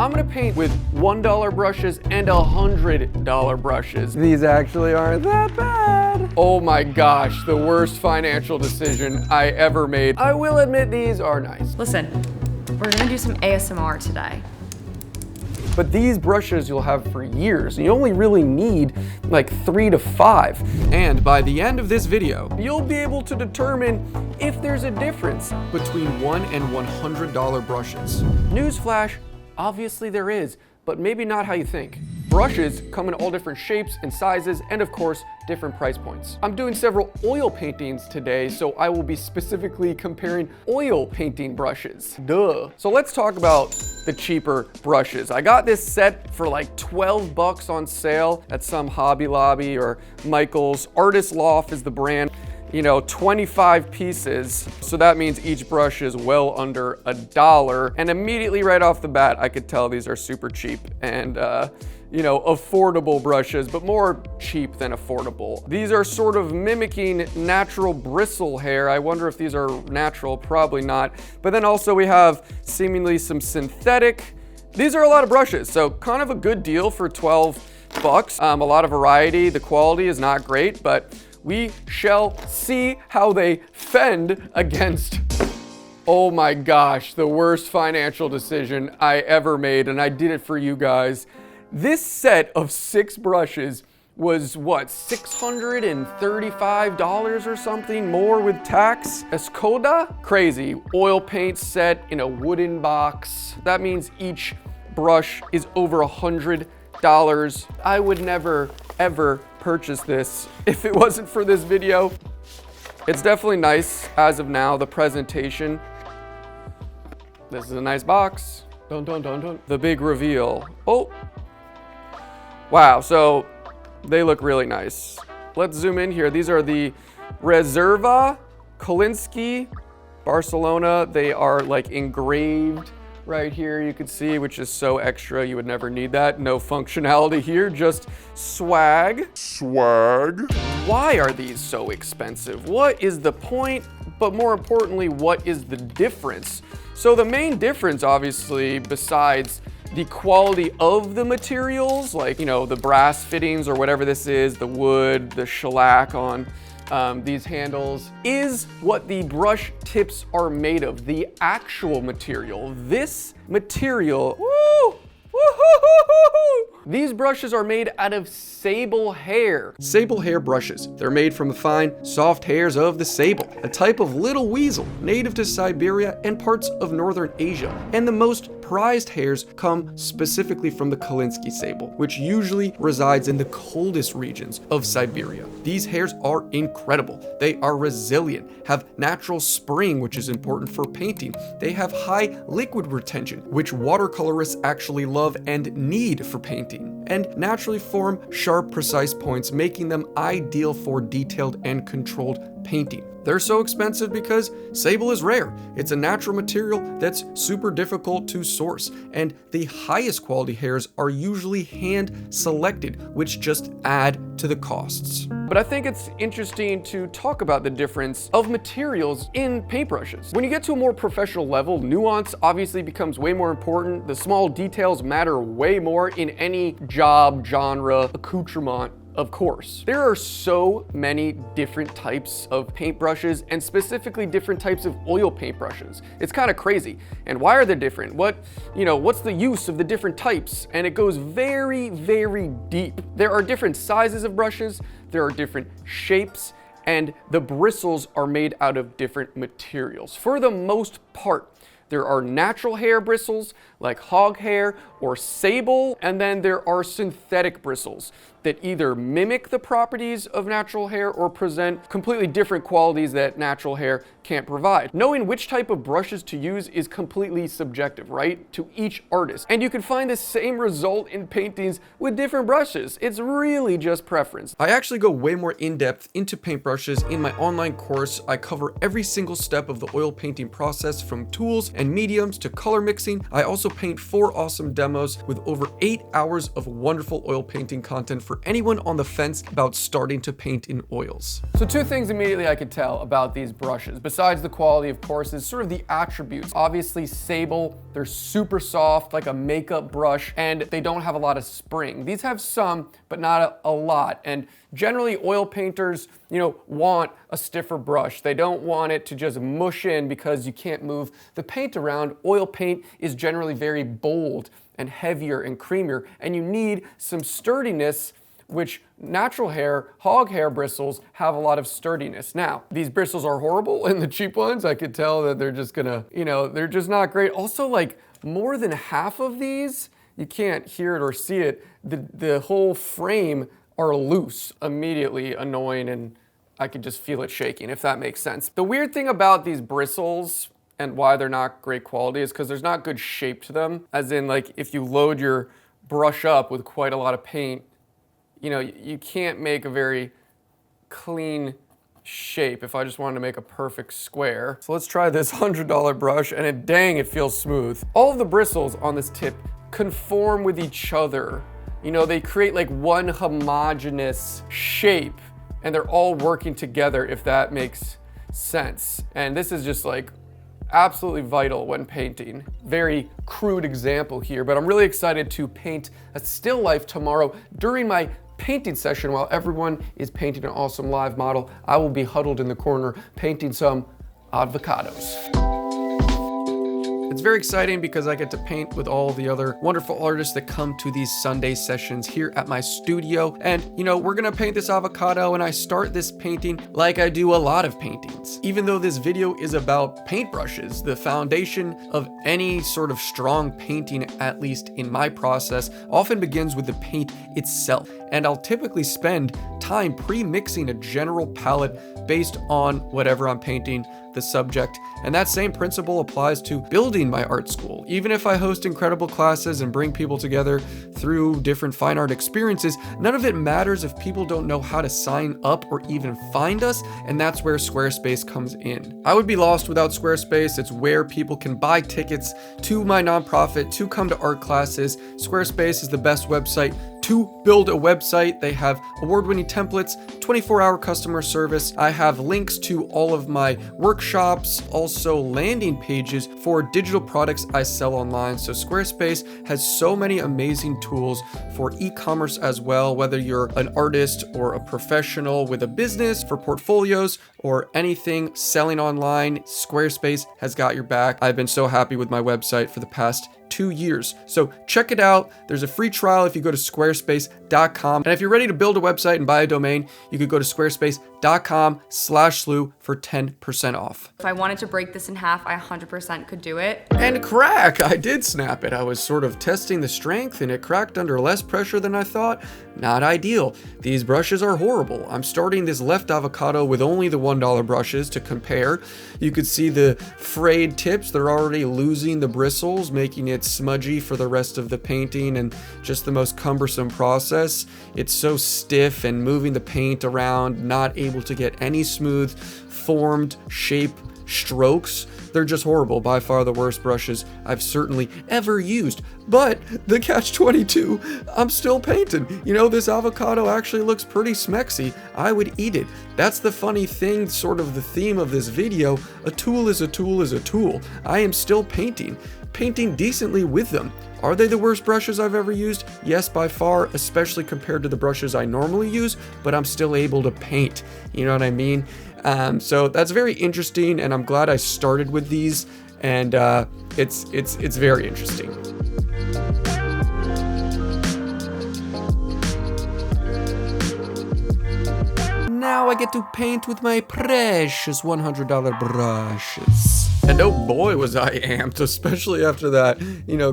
I'm gonna paint with $1 brushes and $100 brushes. These actually aren't that bad. Oh my gosh, the worst financial decision I ever made. I will admit these are nice. Listen, we're gonna do some ASMR today. But these brushes you'll have for years. You only really need like 3 to 5. And by the end of this video, you'll be able to determine if there's a difference between $1 and $100 brushes. Newsflash, obviously there is, but maybe not how you think. Brushes come in all different shapes and sizes, and of course, different price points. I'm doing several oil paintings today, so I will be specifically comparing oil painting brushes. Duh. So let's talk about the cheaper brushes. I got this set for like 12 bucks on sale at some Hobby Lobby or Michael's. Artist Loft is the brand. 25 pieces. So that means each brush is well under $1. And immediately right off the bat, I could tell these are super cheap and, affordable brushes, but more cheap than affordable. These are sort of mimicking natural bristle hair. I wonder if these are natural, probably not. But then also we have seemingly some synthetic. These are a lot of brushes, so kind of a good deal for 12 bucks. A lot of variety. The quality is not great, but we shall see how they fend against, oh my gosh, the worst financial decision I ever made, and I did it for you guys. This set of 6 brushes was what, $635 or something, more with tax? Escoda? Crazy. Oil paint set in a wooden box. That means each brush is over $100. I would never, ever purchase this if it wasn't for this video. It's definitely nice as of now, the presentation. This is a nice box. Dun, dun, dun, dun. The big reveal. Oh, wow, so they look really nice. Let's zoom in here. These are the Reserva Kolinsky Barcelona. They are like engraved right here, you can see, which is so extra. You would never need that. No functionality here, just swag. Swag. Why are these so expensive? What is the point? But more importantly, what is the difference? So the main difference, obviously, besides the quality of the materials, like, the brass fittings or whatever this is, the wood, the shellac on these handles, is what the brush tips are made of, the actual material. This material, woo, these brushes are made out of sable hair. Sable hair brushes. They're made from the fine, soft hairs of the sable, a type of little weasel native to Siberia and parts of northern Asia. And the most prized hairs come specifically from the Kolinsky sable, which usually resides in the coldest regions of Siberia. These hairs are incredible. They are resilient, have natural spring, which is important for painting. They have high liquid retention, which watercolorists actually love and need for painting, and naturally form sharp, precise points, making them ideal for detailed and controlled painting. They're so expensive because sable is rare. It's a natural material that's super difficult to source, and the highest quality hairs are usually hand selected, which just add to the costs. But I think it's interesting to talk about the difference of materials in paintbrushes. When you get to a more professional level, nuance obviously becomes way more important. The small details matter way more in any job, genre, accoutrement. Of course. There are so many different types of paintbrushes, and specifically different types of oil paintbrushes. It's kind of crazy. And why are they different? What's the use of the different types? And it goes very, very deep. There are different sizes of brushes, there are different shapes, and the bristles are made out of different materials. For the most part, there are natural hair bristles like hog hair or sable, and then there are synthetic bristles that either mimic the properties of natural hair or present completely different qualities that natural hair can't provide. Knowing which type of brushes to use is completely subjective, right? To each artist. And you can find the same result in paintings with different brushes. It's really just preference. I actually go way more in-depth into paintbrushes in my online course. I cover every single step of the oil painting process, from tools and mediums to color mixing. I also paint 4 awesome demos with over 8 hours of wonderful oil painting content for anyone on the fence about starting to paint in oils. So 2 things immediately I could tell about these brushes, besides the quality, of course, is sort of the attributes. Obviously, Sable, they're super soft, like a makeup brush, and they don't have a lot of spring. These have some, but not a lot. And generally, oil painters, want a stiffer brush. They don't want it to just mush in because you can't move the paint around. Oil paint is generally very bold and heavier and creamier, and you need some sturdiness, which natural hair, hog hair bristles have a lot of sturdiness. Now, these bristles are horrible, and the cheap ones, I could tell that they're just gonna, they're just not great. Also, like, more than half of these, you can't hear it or see it, the whole frame are loose. Immediately annoying, and I could just feel it shaking, if that makes sense. The weird thing about these bristles and why they're not great quality is because there's not good shape to them. As in, like, if you load your brush up with quite a lot of paint, you can't make a very clean shape if I just wanted to make a perfect square. So let's try this $100 brush, and dang, it feels smooth. All of the bristles on this tip conform with each other. They create like one homogeneous shape, and they're all working together, if that makes sense. And this is just like absolutely vital when painting. Very crude example here, but I'm really excited to paint a still life tomorrow during my painting session. While everyone is painting an awesome live model, I will be huddled in the corner painting some avocados. It's very exciting because I get to paint with all the other wonderful artists that come to these Sunday sessions here at my studio. And, we're gonna paint this avocado, and I start this painting like I do a lot of paintings. Even though this video is about paintbrushes, the foundation of any sort of strong painting, at least in my process, often begins with the paint itself. And I'll typically spend time pre-mixing a general palette based on whatever I'm painting, the subject. And that same principle applies to building my art school. Even if I host incredible classes and bring people together through different fine art experiences, none of it matters if people don't know how to sign up or even find us, and that's where Squarespace comes in. I would be lost without Squarespace. It's where people can buy tickets to my nonprofit to come to art classes. Squarespace is the best website to build a website. They have award-winning templates, 24-hour customer service. I have links to all of my workshops, also landing pages for digital products I sell online. So Squarespace has so many amazing tools for e-commerce as well, whether you're an artist or a professional with a business, for portfolios or anything selling online. Squarespace has got your back. I've been so happy with my website for the past 2 years. So check it out. There's a free trial if you go to squarespace.com. And if you're ready to build a website and buy a domain, you could go to squarespace.com/slew for 10% off. If I wanted to break this in half, I 100% could do it. And crack! I did snap it. I was sort of testing the strength, and it cracked under less pressure than I thought. Not ideal. These brushes are horrible. I'm starting this left avocado with only the $1 brushes to compare. You could see the frayed tips. They're already losing the bristles, making it smudgy for the rest of the painting, and just the most cumbersome process. It's so stiff, and moving the paint around, not able to get any smooth formed shape strokes. They're just horrible. By far the worst brushes I've certainly ever used. But the catch-22, I'm still painting. This avocado actually looks pretty smexy. I would eat it. That's the funny thing, sort of the theme of this video. A tool is a tool is a tool. I am still painting decently with them. Are they the worst brushes I've ever used? Yes, by far, especially compared to the brushes I normally use, but I'm still able to paint. You know what I mean? So that's very interesting, and I'm glad I started with these, and it's very interesting. Now I get to paint with my precious $100 brushes. And oh boy was I amped, especially after that,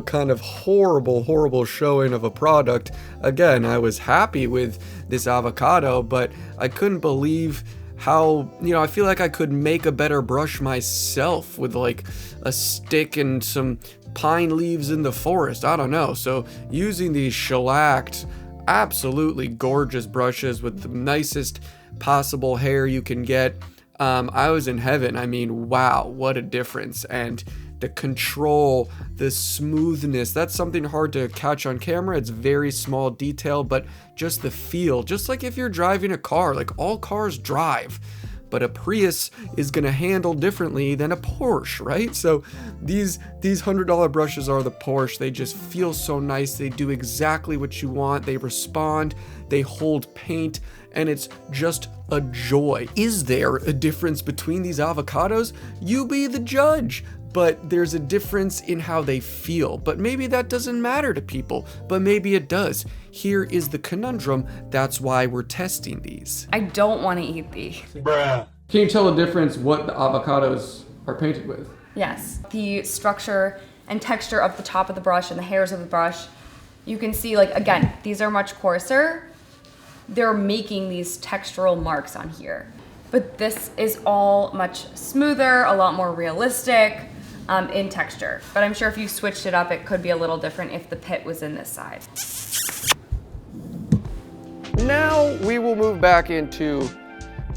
kind of horrible showing of a product. Again, I was happy with this avocado, but I couldn't believe how, I feel like I could make a better brush myself with like a stick and some pine leaves in the forest. I don't know. So using these shellacked, absolutely gorgeous brushes with the nicest possible hair you can get, I was in heaven. I mean, wow, what a difference. And the control, the smoothness. That's something hard to catch on camera. It's very small detail, but just the feel, just like if you're driving a car, like all cars drive, but a Prius is gonna handle differently than a Porsche, right? So these $100 brushes are the Porsche. They just feel so nice. They do exactly what you want. They respond, they hold paint, and it's just a joy. Is there a difference between these avocados? You be the judge. But there's a difference in how they feel. But maybe that doesn't matter to people, but maybe it does. Here is the conundrum. That's why we're testing these. I don't want to eat these. Bruh. Can you tell the difference what the avocados are painted with? Yes, the structure and texture of the top of the brush and the hairs of the brush. You can see, like, again, these are much coarser. They're making these textural marks on here. But this is all much smoother, a lot more realistic in texture. But I'm sure if you switched it up, it could be a little different if the pit was in this side. Now we will move back into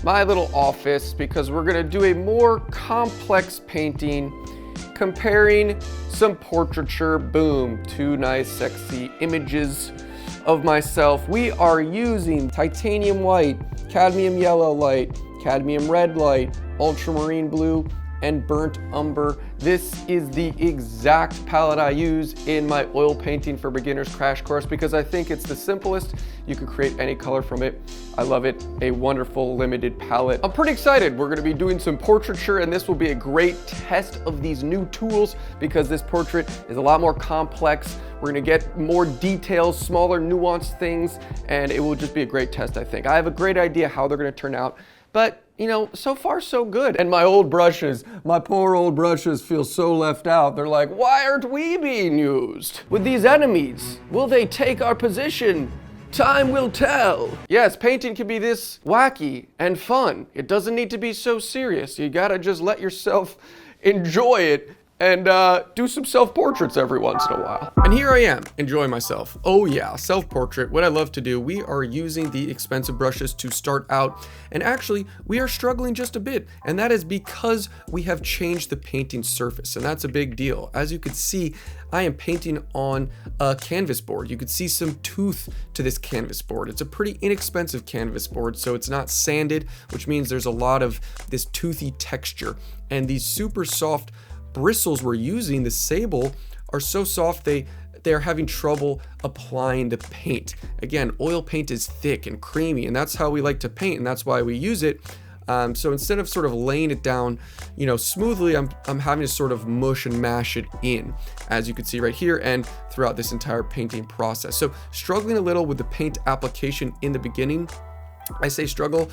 my little office because we're gonna do a more complex painting, comparing some portraiture. Boom, two nice sexy images of myself. We are using titanium white, cadmium yellow light, cadmium red light, ultramarine blue, and burnt umber. This is the exact palette I use in my oil painting for beginners crash course because I think it's the simplest. You can create any color from it. I love it. A wonderful limited palette. I'm pretty excited. We're gonna be doing some portraiture, and this will be a great test of these new tools because this portrait is a lot more complex. We're gonna get more details, smaller nuanced things, and it will just be a great test, I think. I have a great idea how they're gonna turn out, but you know, so far so good. And my old brushes, my poor old brushes feel so left out. They're like, why aren't we being used? With these enemies, will they take our position? Time will tell. Yes, painting can be this wacky and fun. It doesn't need to be so serious. You gotta just let yourself enjoy it and do some self-portraits every once in a while. And here I am, enjoying myself. Oh yeah, self-portrait, what I love to do. We are using the expensive brushes to start out, and actually, we are struggling just a bit, and that is because we have changed the painting surface, and that's a big deal. As you can see, I am painting on a canvas board. You could see some tooth to this canvas board. It's a pretty inexpensive canvas board, so it's not sanded, which means there's a lot of this toothy texture, and these super soft bristles we're using, the sable, are so soft they're having trouble applying the paint. Again, oil paint is thick and creamy, and that's how we like to paint, and that's why we use it. So instead of sort of laying it down, you know, smoothly, I'm having to sort of mush and mash it in, as you can see right here and throughout this entire painting process. So struggling a little with the paint application in the beginning. I say struggle,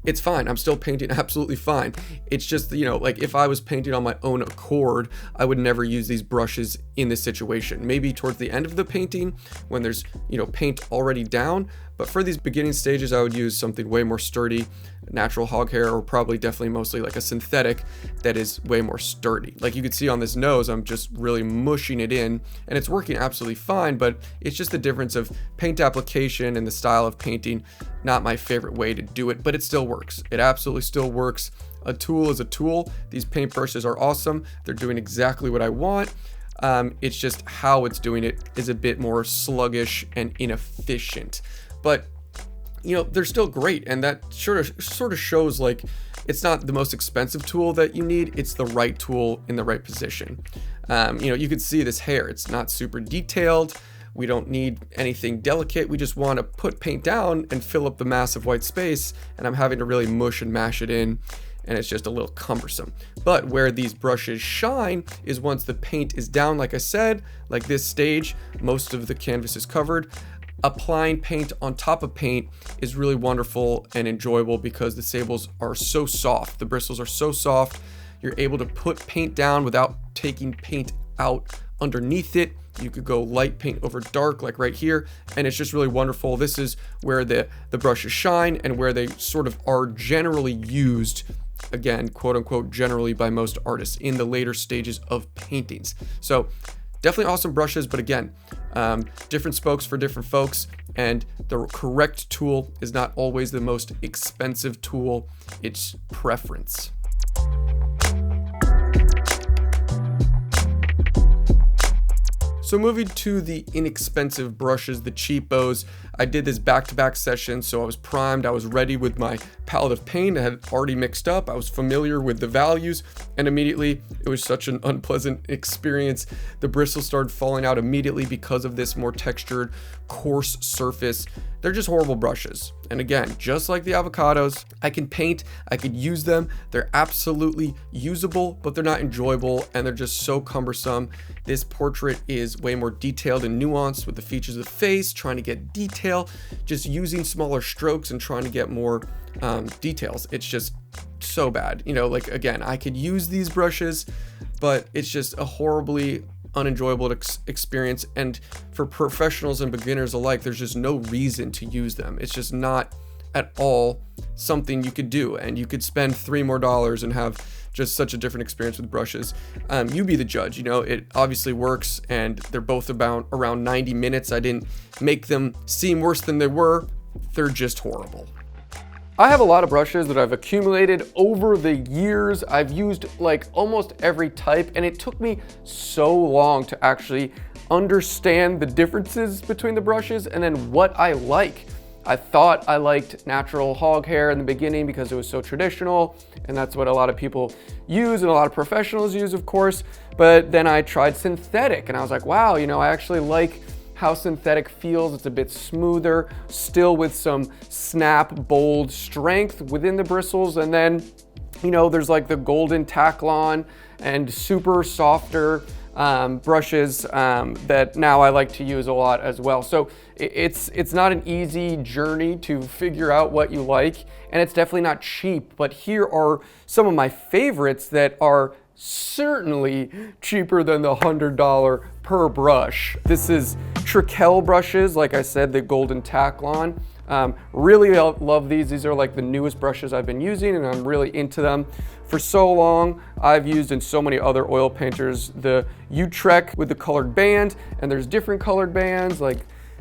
it's fine. I'm still painting absolutely fine. It's just, you know, like if I was painting on my own accord, I would never use these brushes in this situation. Maybe towards the end of the painting when there's, you know, paint already down. But for these beginning stages, I would use something way more sturdy, natural hog hair, or probably definitely mostly like a synthetic that is way more sturdy. Like you can see on this nose, I'm just really mushing it in, and it's working absolutely fine, but it's just the difference of paint application and the style of painting. Not my favorite way to do it, but it still works. It absolutely still works. A tool is a tool. These paint brushes are awesome. They're doing exactly what I want. It's just how it's doing it is a bit more sluggish and inefficient. But you know, they're still great, and that sort of shows like it's not the most expensive tool that you need, it's the right tool in the right position. You know, you can see this hair, it's not super detailed. We don't need anything delicate. We just want to put paint down and fill up the massive white space, and I'm having to really mush and mash it in, and it's just a little cumbersome. But where these brushes shine is once the paint is down, like I said, like this stage, most of the canvas is covered. Applying paint on top of paint is really wonderful and enjoyable because the sables are so soft. The bristles are so soft. You're able to put paint down without taking paint out underneath it. You could go light paint over dark, like right here, and it's just really wonderful. This is where the brushes shine and where they sort of are generally used, again, quote unquote, generally by most artists in the later stages of paintings. So definitely awesome brushes, but again, different spokes for different folks, and the correct tool is not always the most expensive tool. It's preference. So moving to the inexpensive brushes, the cheapos, I did this back-to-back session, so I was primed, I was ready with my palette of paint, I had already mixed up, I was familiar with the values, and immediately it was such an unpleasant experience. The bristles started falling out immediately because of this more textured, coarse surface. They're just horrible brushes. And again, just like the Avocados, I can paint, I could use them. They're absolutely usable, but they're not enjoyable, and they're just so cumbersome. This portrait is way more detailed and nuanced with the features of the face, trying to get detail, just using smaller strokes and trying to get more details. It's just so bad. You know, like, again, I could use these brushes, but it's just a horribly unenjoyable experience, and for professionals and beginners alike, there's just no reason to use them. It's just not at all something you could do, and you could spend $3 more and have just such a different experience with brushes. You be the judge. You know, it obviously works, and they're both about around 90 minutes. I didn't make them seem worse than they were. They're just horrible. I have a lot of brushes that I've accumulated over the years. I've used like almost every type, and it took me so long to actually understand the differences between the brushes and then what I like. I thought I liked natural hog hair in the beginning because it was so traditional, and that's what a lot of people use and a lot of professionals use, of course. But then I tried synthetic, and I was like, wow, you know, I actually like how synthetic feels. It's a bit smoother, still with some snap, bold strength within the bristles. And then, you know, there's like the golden Taklon and super softer brushes that now I like to use a lot as well. So it's not an easy journey to figure out what you like, and it's definitely not cheap. But here are some of my favorites that are certainly cheaper than the $100 per brush. This is Trekell brushes, like I said, the golden Taklon. Really love these. These are like the newest brushes I've been using, and I'm really into them. For so long, I've used in so many other oil painters the Utrecht with the colored band, and there's different colored bands, like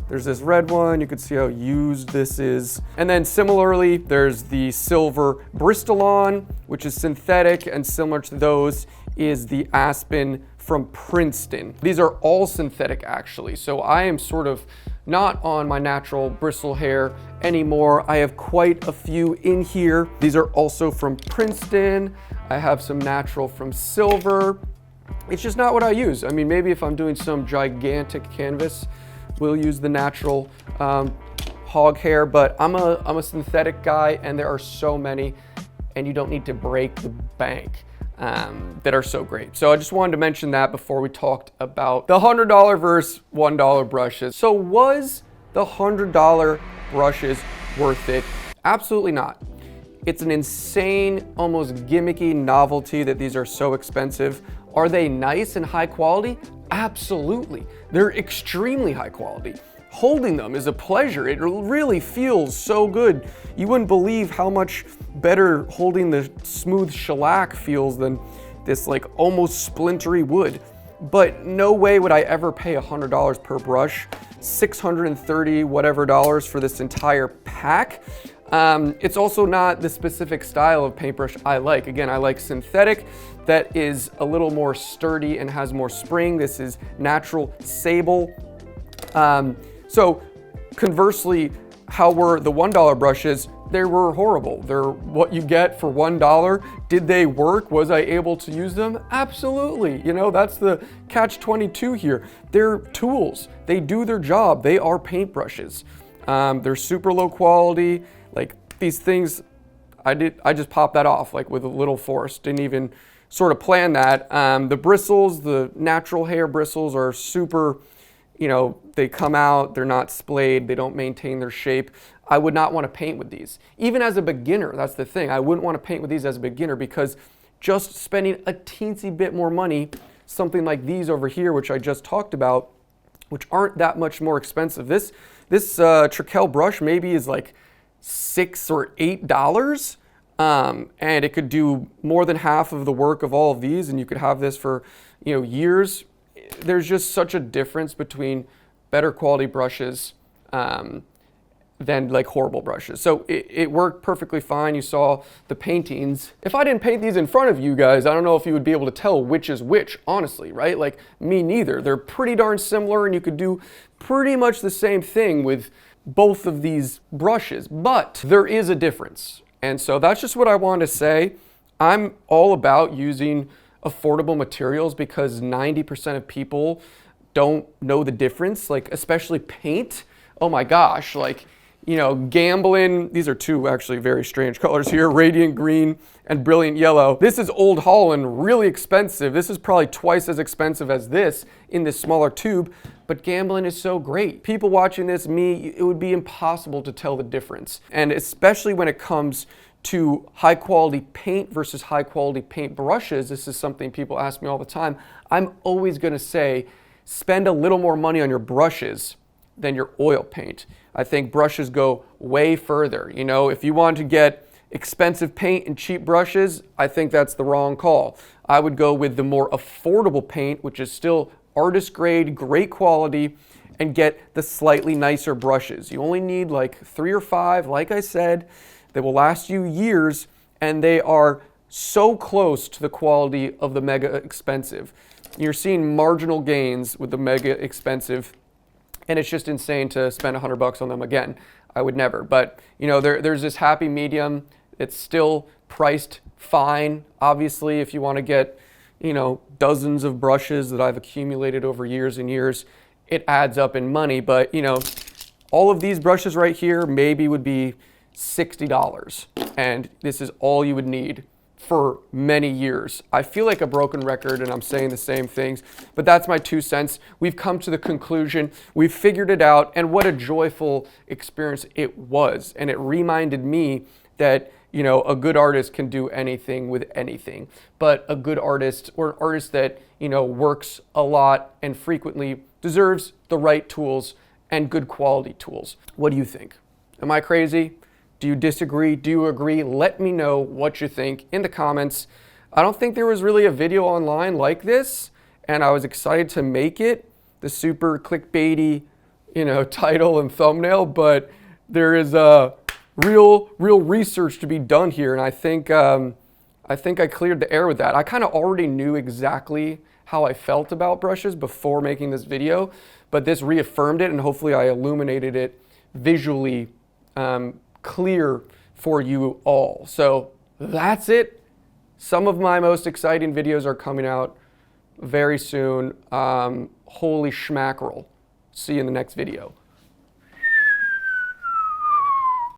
there's this red one, you can see how used this is. And then similarly, there's the silver Bristolon, which is synthetic, and similar to those is the Aspen from Princeton. These are all synthetic actually, so I am sort of not on my natural bristle hair anymore. I have quite a few in here. These are also from Princeton. I have some natural from Silver. It's just not what I use. I mean, maybe if I'm doing some gigantic canvas, we'll use the natural hog hair, but I'm a synthetic guy, and there are so many, and you don't need to break the bank that are so great. So I just wanted to mention that before we talked about the $100 versus $1 brushes. So was the $100 brushes worth it? Absolutely not. It's an insane, almost gimmicky novelty that these are so expensive. Are they nice and high quality? Absolutely. They're extremely high quality. Holding them is a pleasure. It really feels so good. You wouldn't believe how much better holding the smooth shellac feels than this like almost splintery wood. But no way would I ever pay $100 per brush, $630 whatever dollars for this entire pack. It's also not the specific style of paintbrush I like. Again, I like synthetic that is a little more sturdy and has more spring. This is natural sable. So conversely, how were the $1 brushes? They were horrible. They're what you get for $1. Did they work? Was I able to use them? Absolutely. You know, that's the catch-22 here. They're tools. They do their job. They are paintbrushes. They're super low quality. Like these things, I just popped that off like with a little force. Didn't even sort of plan that. The bristles, the natural hair bristles are super, you know, they come out, they're not splayed, they don't maintain their shape. I would not want to paint with these. Even as a beginner, that's the thing. I wouldn't want to paint with these as a beginner because just spending a teensy bit more money, something like these over here, which I just talked about, which aren't that much more expensive. This Trekell brush maybe is like $6 or $8. And it could do more than half of the work of all of these, and you could have this for, you know, years. There's just such a difference between better quality brushes than like horrible brushes. So it worked perfectly fine. You saw the paintings. If I didn't paint these in front of you guys, I don't know if you would be able to tell which is which, honestly, right? Like me neither. They're pretty darn similar and you could do pretty much the same thing with both of these brushes, but there is a difference. And so that's just what I wanted to say. I'm all about using affordable materials because 90% of people don't know the difference, like especially paint. Oh my gosh, like, you know, gambling. These are two actually very strange colors here, radiant green and brilliant yellow. This is Old Holland, really expensive. This is probably twice as expensive as this in this smaller tube, but gambling is so great. People watching this, me, it would be impossible to tell the difference. And especially when it comes to high quality paint versus high quality paint brushes, this is something people ask me all the time. I'm always gonna say, spend a little more money on your brushes than your oil paint. I think brushes go way further. You know, if you want to get expensive paint and cheap brushes, I think that's the wrong call. I would go with the more affordable paint, which is still artist grade, great quality, and get the slightly nicer brushes. You only need like 3 or 5, like I said, that will last you years, and they are so close to the quality of the mega expensive. You're seeing marginal gains with the mega expensive, and it's just insane to spend $100 on them again. I would never, but you know, there's this happy medium. It's still priced fine. Obviously, if you want to get, you know, dozens of brushes that I've accumulated over years and years, it adds up in money. But you know, all of these brushes right here maybe would be $60, and this is all you would need for many years. I feel like a broken record and I'm saying the same things, but that's my 2 cents. We've come to the conclusion, we've figured it out, and what a joyful experience it was. And it reminded me that, you know, a good artist can do anything with anything, but a good artist, or an artist that, you know, works a lot and frequently, deserves the right tools and good quality tools. What do you think? Am I crazy? Do you disagree? Do you agree? Let me know what you think in the comments. I don't think there was really a video online like this, and I was excited to make it, the super clickbaity, you know, title and thumbnail, but there is a real research to be done here, and I think I cleared the air with that. I kind of already knew exactly how I felt about brushes before making this video, but this reaffirmed it, and hopefully I illuminated it visually clear for you all. So that's it. Some of my most exciting videos are coming out very soon. Holy schmackerel. See you in the next video.